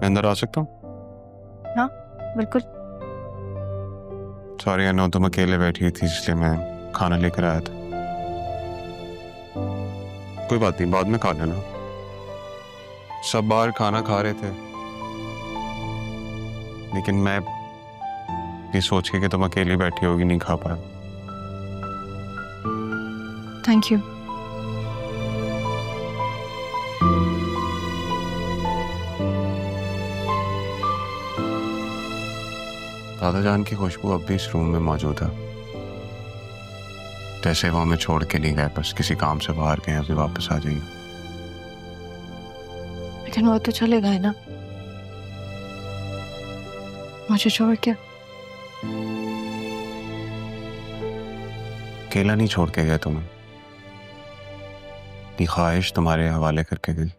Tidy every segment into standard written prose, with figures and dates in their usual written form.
मैं अंदर आ सकता हूँ? हाँ बिल्कुल। सॉरी, आई नो तुम अकेले बैठी थी इसलिए मैं खाना लेकर आया था। कोई बात नहीं, बाद में खा लेना। सब बाहर खाना खा रहे थे, लेकिन मैं ये सोच के कि तुम अकेली बैठी होगी नहीं खा पाया। Thank you. दादा जान की खुशबू अब भी इस रूम में मौजूद है, जैसे वो हमें छोड़ के नहीं गए, बस किसी काम से बाहर गए, अभी वापस आ जाइए। लेकिन वो तो चले गए ना, मुझे छोड़ के। अकेला नहीं छोड़ के गए तुम्हें, ये ख्वाहिश तुम्हारे हवाले करके गई।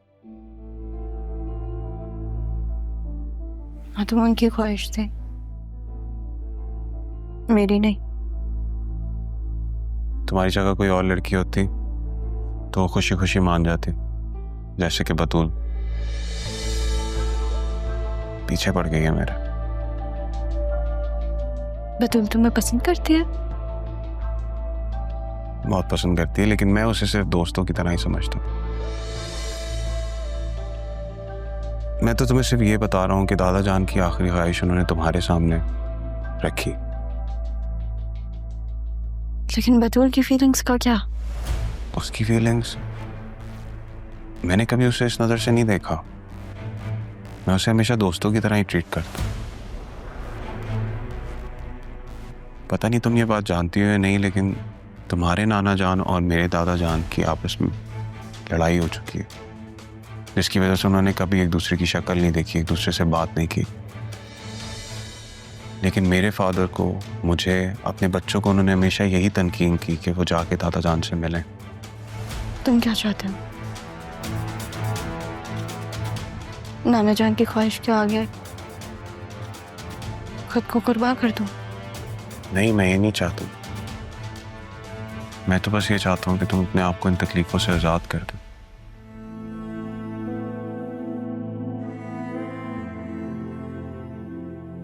हाँ तुम उनकी ख्वाहिश थी, मेरी नहीं। तुम्हारी जगह कोई और लड़की होती तो वो खुशी खुशी मान जाती, जैसे कि बतूल पीछे पड़ गई है मेरे। बतूल तुम्हें पसंद करती है? बहुत पसंद करती है, लेकिन मैं उसे सिर्फ दोस्तों की तरह ही समझता हूँ। मैं तो तुम्हें सिर्फ ये बता रहा हूँ कि दादा जान की आखिरी ख्वाहिश उन्होंने तुम्हारे सामने रखी। लेकिन बतूल की फीलिंग्स का क्या? उसकी फीलिंग्स मैंने कभी उसे इस नजर से नहीं देखा। मैं उसे हमेशा दोस्तों की तरह ही ट्रीट करता हूँ। पता नहीं तुम ये बात जानती हो या नहीं, लेकिन तुम्हारे नाना जान और मेरे दादा जान की आपस में लड़ाई हो चुकी है, जिसकी वजह से उन्होंने कभी एक दूसरे की शक्ल नहीं देखी, एक दूसरे से बात नहीं की। लेकिन मेरे फादर को, मुझे, अपने बच्चों को उन्होंने हमेशा यही तनकीन की कि वो जाके दादा जान से मिलें। तुम क्या चाहते हो? नाना जान की ख्वाहिश के आगे खुद को कुर्बान कर दूं? नहीं, मैं ये नहीं चाहता। मैं तो बस ये चाहता हूँ कि तुम अपने आप को इन तकलीफों से आजाद कर दो।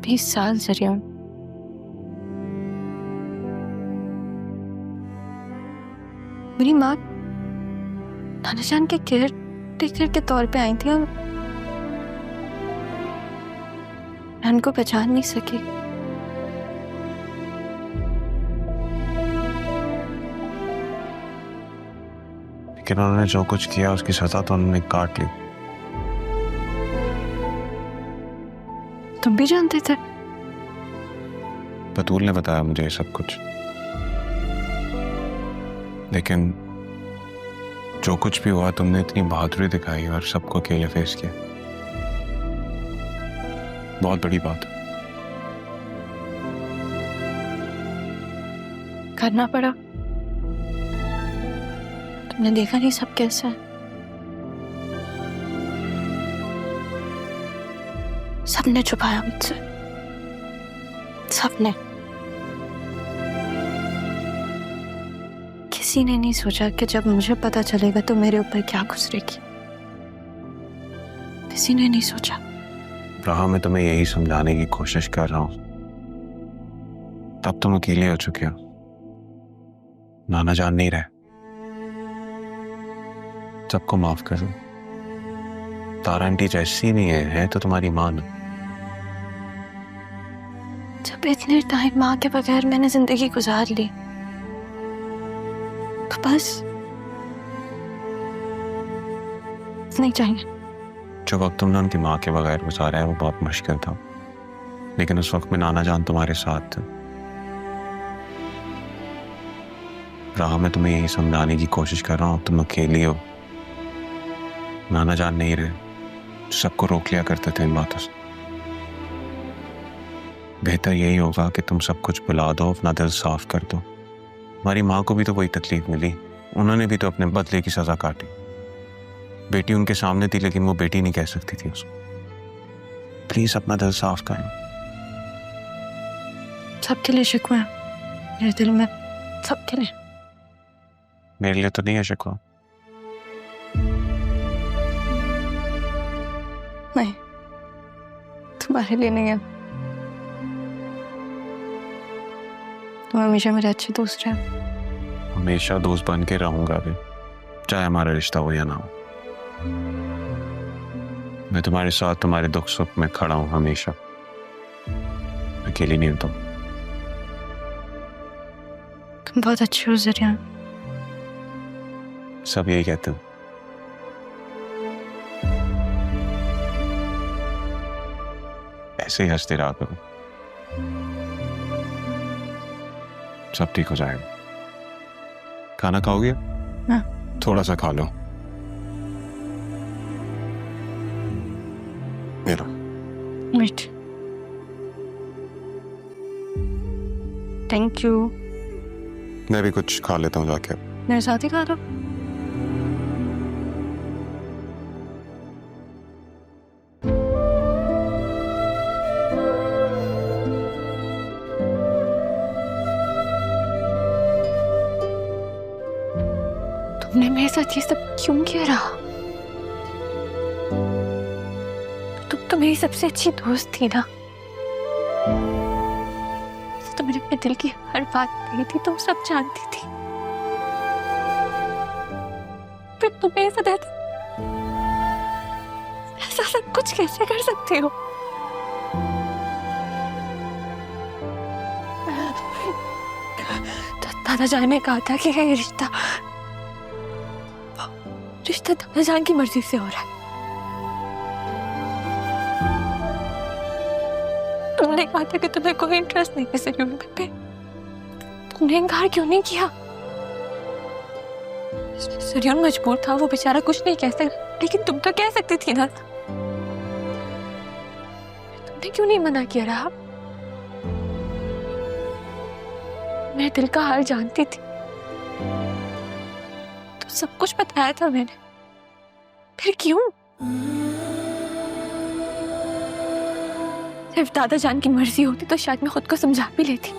20 साल जरिया मेरी माँ नाना जान के केयर टेकर के तौर पे आई थी और मैं उनको पहचान नहीं सकी। लेकिन उन्होंने जो कुछ किया उसकी सजा तो उन्होंने काट ली। तुम भी जानते थे? बतूल ने बताया मुझे ये सब कुछ, लेकिन जो कुछ भी हुआ तुमने इतनी बहादुरी दिखाई और सबको अकेले फेस किया। बहुत बड़ी बात है। करना पड़ा। तुमने देखा नहीं सब कैसा है? सबने छुपाया मुझसे, सबने। किसी ने नहीं सोचा कि जब मुझे पता चलेगा तो मेरे ऊपर क्या गुजरेगी। किसी ने नहीं सोचा। राह मैं तुम्हें यही समझाने की कोशिश कर रहा हूं। तब तुम अकेले हो चुके हो, नाना जान नहीं रहे। सबको माफ कर दो। तारा आंटी जैसी नहीं है तो तुम्हारी मां ना। जब इतने टाइम माँ के बगैर मैंने जिंदगी गुजार ली तो बस नहीं चाहिए। जो वक्त तुमने उनकी माँ के बगैर गुजारा है वो बहुत मुश्किल था, लेकिन उस वक्त में नाना जान तुम्हारे साथ थे। राह मैं तुम्हें यही समझाने की कोशिश कर रहा हूँ, तुम अकेली हो। नाना जान नहीं रहे, सबको रोक लिया करते थे इन बातों से। बेहतर यही होगा कि तुम सब कुछ भुला दो, अपना दिल साफ कर दो। हमारी माँ को भी तो वही तकलीफ मिली, उन्होंने भी तो अपने बदले की सजा काटी। बेटी उनके सामने थी, लेकिन वो बेटी नहीं कह सकती थी उसको। प्लीज अपना दिल साफ करें। सबके लिए शिकवा है मेरे दिल में, सबके लिए। मेरे लिए तो नहीं है शिकवा। नहीं, तुम्हारे लिए नहीं है। तुम हमेशा मेरे अच्छे दोस्त रहे। हमेशा दोस्त बन के रहूंगा भी, चाहे हमारा रिश्ता हो या ना हो। मैं तुम्हारे साथ तुम्हारे दुख सुख में खड़ा हूं हमेशा। अकेली नहीं हो तुम। तुम बहुत अच्छे हो जरिया। सब यही कहते हैं। ऐसे ही हंसते रहा करो, सब ठीक हो जाएगा। खाना खाओगे? हाँ। थोड़ा सा खा लो। मेरा मीठ। Thank you. मैं भी कुछ खा लेता हूँ जाके। मेरे साथ ही खा लो। तुमने मेरे साथ ये सब क्यों किया रहा? तुम तो मेरी सबसे अच्छी दोस्त थी ना। तो मैंने अपने दिल की हर बात कही थी, तुम सब जानती थी। फिर तुम मेरे साथ ऐसा सब कुछ कैसे कर सकते हो? तो दादाजान ने कहा था कि ये रिश्ता दादाजान की मर्जी से हो रहा है। तुमने कहा था कि तुम्हें कोई इंटरेस्ट नहीं है सरियन पे। तुमने इनकार क्यों नहीं किया? सरियन मजबूर था, वो बेचारा कुछ नहीं कह सकता, लेकिन तुम तो कह सकती थी ना। तुमने क्यों नहीं मना किया रहा? मैं दिल का हाल जानती थी, तो सब कुछ बताया था मैंने। फिर क्यों? सिर्फ दादाजान की मर्जी होती तो शायद मैं खुद को समझा भी लेती,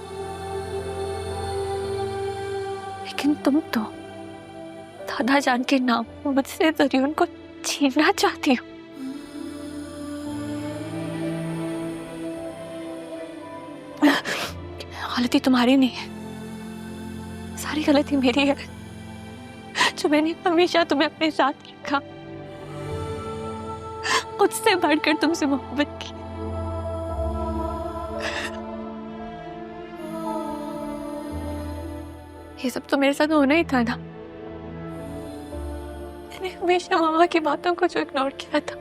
लेकिन तुम तो दादाजान के नाम मुझसे ज़रियन को छीनना चाहती हो। गलती तुम्हारी नहीं है, सारी गलती मेरी है, जो मैंने हमेशा तुम्हें अपने साथ रखा, मुझसे बढ़कर तुमसे मोहब्बत की। ये सब तो मेरे साथ होना ही था ना। मैंने हमेशा मामा की बातों को जो इग्नोर किया था,